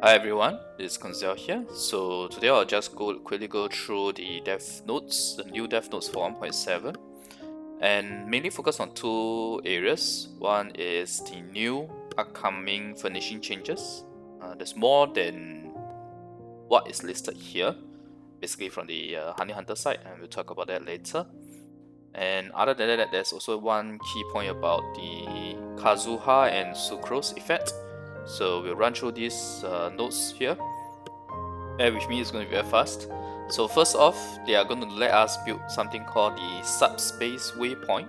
Hi everyone, this is Koinzell here. So today I'll just quickly go through the dev notes, the new dev notes for 1.7, and mainly focus on two areas. One is the new upcoming finishing changes. There's more than what is listed here, basically from the Honey Hunter side, and we'll talk about that later. And other than that, there's also one key point about the Kazuha and Sucrose effect. So we'll run through these notes here. Bear with me, it's going to be very fast. So first off, they are going to let us build something called the subspace waypoint,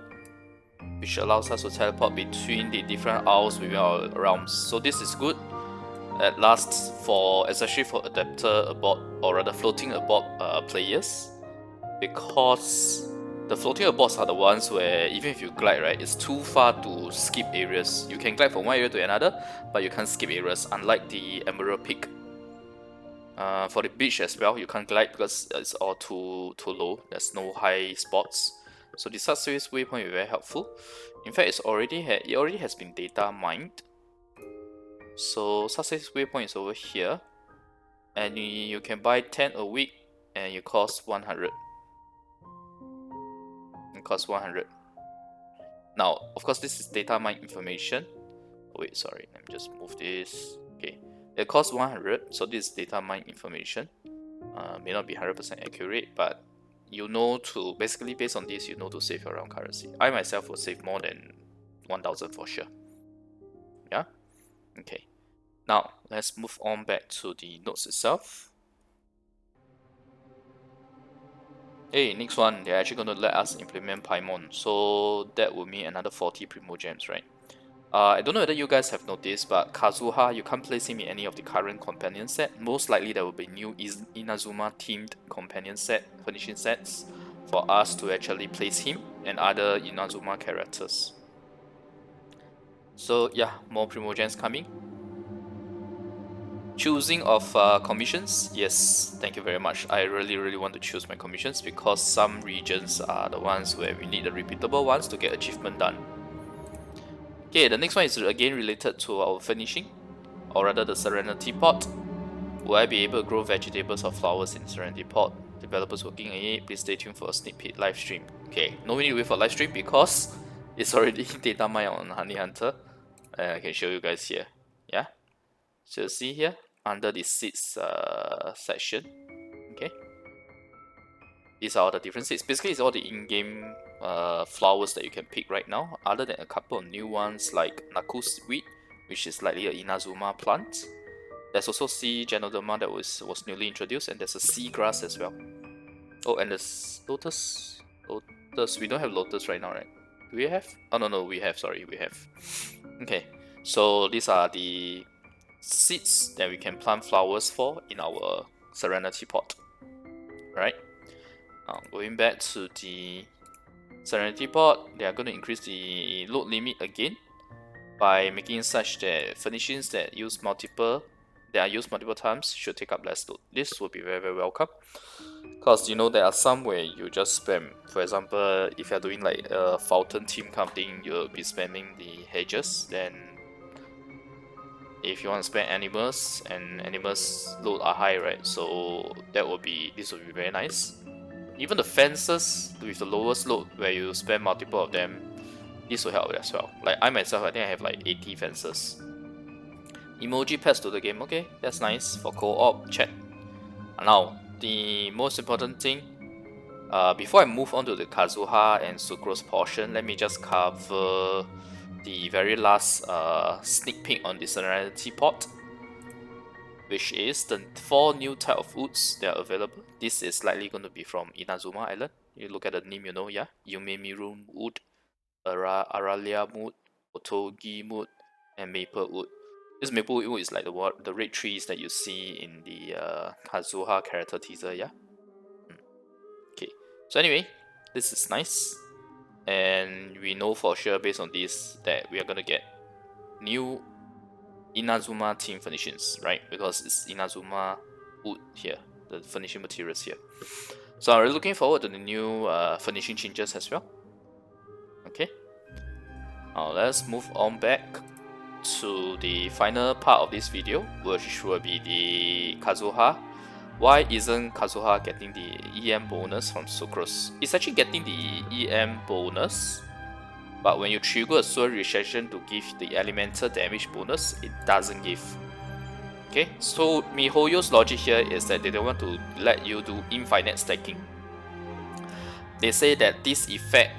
which allows us to teleport between the different isles within our realms. So this is good at last for, especially for adapter aboard, or rather floating aboard players, because the floating aboards are the ones where even if you glide, right, it's too far to skip areas. You can glide from one area to another, but you can't skip areas, unlike the Emerald Peak. For the beach as well, you can't glide because it's all too low. There's no high spots. So the subspace waypoint is very helpful. In fact, it already has been data mined. So subspace waypoint is over here, and you can buy 10 a week, and it costs 100. It costs 100. Now, of course, this is data mine information. Oh, wait, sorry, let me just move this. Okay, it costs 100, so this is data mine information. May not be 100% accurate, but you know to basically based on this, you know to save your realm currency. I myself will save more than 1000 for sure. Yeah, okay. Now let's move on back to the notes itself. Hey, next one, they're actually going to let us implement Paimon, so that will mean another 40 Primogems, right? I don't know whether you guys have noticed, but Kazuha, you can't place him in any of the current companion set. Most likely there will be new Inazuma themed companion set, finishing sets, for us to actually place him and other Inazuma characters. So yeah, more Primogems coming. Choosing of commissions, yes, thank you very much. I really want to choose my commissions because some regions are the ones where we need the repeatable ones to get achievement done. Okay, the next one is again related to our finishing, or rather the Serenitea Pot. Will I be able to grow vegetables or flowers in Serenitea Pot? Developers working on it, please stay tuned for a sneak peek live stream. Okay, no need to wait for live stream because it's already data mined on Honey Hunter. And I can show you guys here. Yeah, so you see here under the seeds section. Okay, these are all the different seeds. Basically, it's all the in-game flowers that you can pick right now, other than a couple of new ones like Nakus Wheat, which is likely a Inazuma plant. There's also sea Genoderma that was newly introduced, and there's a sea grass as well. Oh, and there's lotus. Lotus. We don't have lotus right now, right? Do we have? Oh no, we have. Sorry, we have. Okay, so these are the seeds that we can plant flowers for in our Serenitea Pot. Right. Now going back to the Serenitea Pot, they are going to increase the load limit again by making such that furnishings that are used multiple times should take up less load. This will be very welcome, because you know there are some where you just spam. For example, if you're doing like a fountain team kind of thing, you'll be spamming the hedges. Then if you want to spam animals, and animals load are high, right? So this will be very nice. Even the fences with the lowest load, where you spam multiple of them, this will help as well. Like I myself, I think I have like 80 fences. Emoji pads to the game, okay, that's nice for co-op chat. Now, the most important thing, before I move on to the Kazuha and Sucrose portion, let me just cover the very last sneak peek on the Serenitea Pot, which is the 4 new type of woods that are available. This is likely going to be from Inazuma Island. You look at the name, you know, yeah. Yumemirun wood, Aralia wood, Otogi wood, and Maple wood. This Maple wood is like the red trees that you see in the Kazuha character teaser, yeah. Okay, so anyway, this is nice, and we know for sure based on this that we are gonna get new Inazuma team furnishings, right? Because it's Inazuma wood here, the furnishing materials here. So I'm really looking forward to the new furnishing changes as well. Okay, now let's move on back to the final part of this video, which will be the Kazuha. Why isn't Kazuha getting the EM bonus from Sucrose? It's actually getting the EM bonus, but when you trigger a sword rejection to give the elemental damage bonus, it doesn't give. Okay, so MiHoYo's logic here is that they don't want to let you do infinite stacking. They say that this effect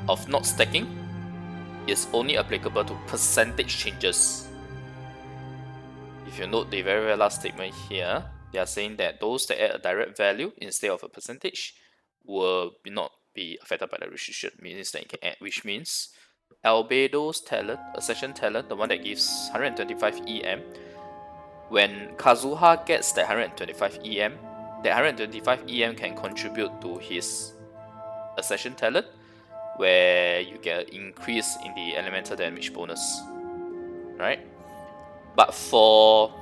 of not stacking is only applicable to percentage changes. If you note the very last statement here, they are saying that those that add a direct value instead of a percentage will not be affected by the restriction, means that you can add, which means Albedo's talent, Ascension talent, the one that gives 125 EM, when Kazuha gets that 125 EM, that 125 EM can contribute to his Ascension talent, where you get an increase in the elemental damage bonus, right? But for,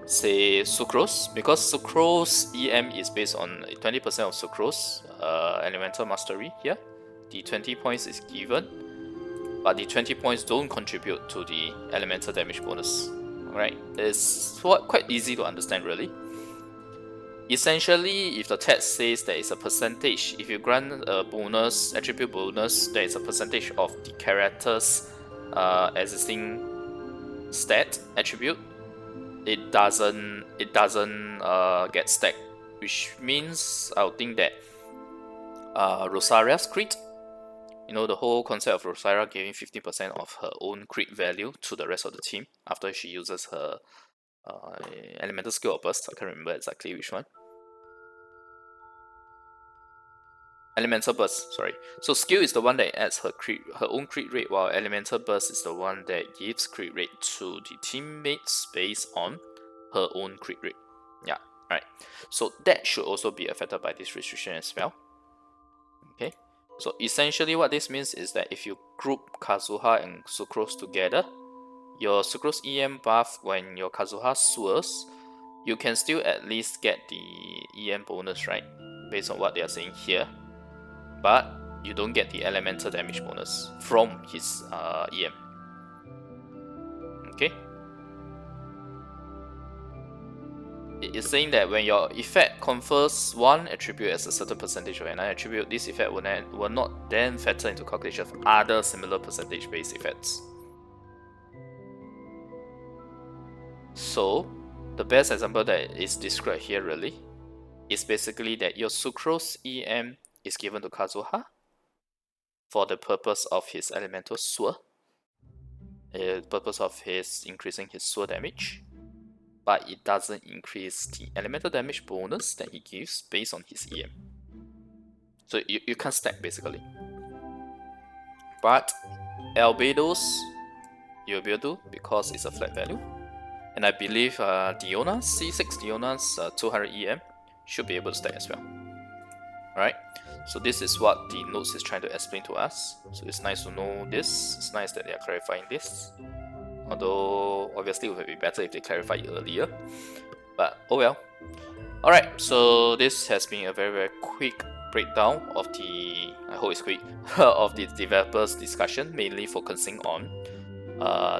say, Sucrose, because Sucrose EM is based on 20% of Sucrose elemental mastery here, the 20 points is given, but the 20 points don't contribute to the elemental damage bonus. Right, it's quite easy to understand really. Essentially, if the text says there is a percentage, if you grant a bonus, attribute bonus, there is a percentage of the character's existing stat attribute, it doesn't get stacked, which means I would think that Rosaria's crit, you know, the whole concept of Rosaria giving 50% of her own crit value to the rest of the team after she uses her elemental skill or burst. I can't remember exactly which one. Elemental burst, sorry. So skill is the one that adds her own crit rate, while elemental burst is the one that gives crit rate to the teammates based on her own crit rate. Yeah, right. So that should also be affected by this restriction as well. Okay. So essentially what this means is that if you group Kazuha and Sucrose together, your Sucrose EM buff when your Kazuha swirls, you can still at least get the EM bonus, right? Based on what they are saying here. But you don't get the elemental damage bonus from his EM. Okay? It is saying that when your effect confers one attribute as a certain percentage of another attribute, this effect will not then factor into calculation of other similar percentage-based effects. So, the best example that is described here really is basically that your Sucrose EM is given to Kazuha for the purpose of his elemental sword, the purpose of his increasing his sword damage, but it doesn't increase the elemental damage bonus that he gives based on his EM. So you can't stack basically. But Albedo's you'll be able to because it's a flat value. And I believe Diona's C6 Diona's 200 EM should be able to stack as well. Alright, so this is what the notes is trying to explain to us. So it's nice to know this. It's nice that they are clarifying this. Although obviously it would be better if they clarify it earlier. But oh well. Alright, so this has been a very quick breakdown of the, I hope it's quick, of the developers discussion, mainly focusing on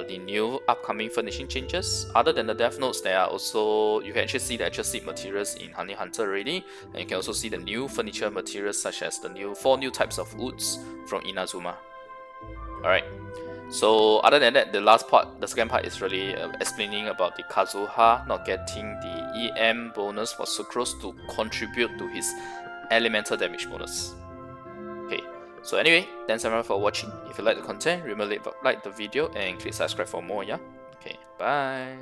the new upcoming furnishing changes. Other than the dev notes, there are also, you can actually see the actual seed materials in Honey Hunter already, and you can also see the new furniture materials such as the 4 new types of woods from Inazuma. Alright, so other than that, the second part is really explaining about the Kazuha not getting the EM bonus for Sucrose to contribute to his elemental damage bonus. Okay, so anyway, thanks everyone for watching. If you like the content, remember to like the video and click subscribe for more, yeah? Okay, bye!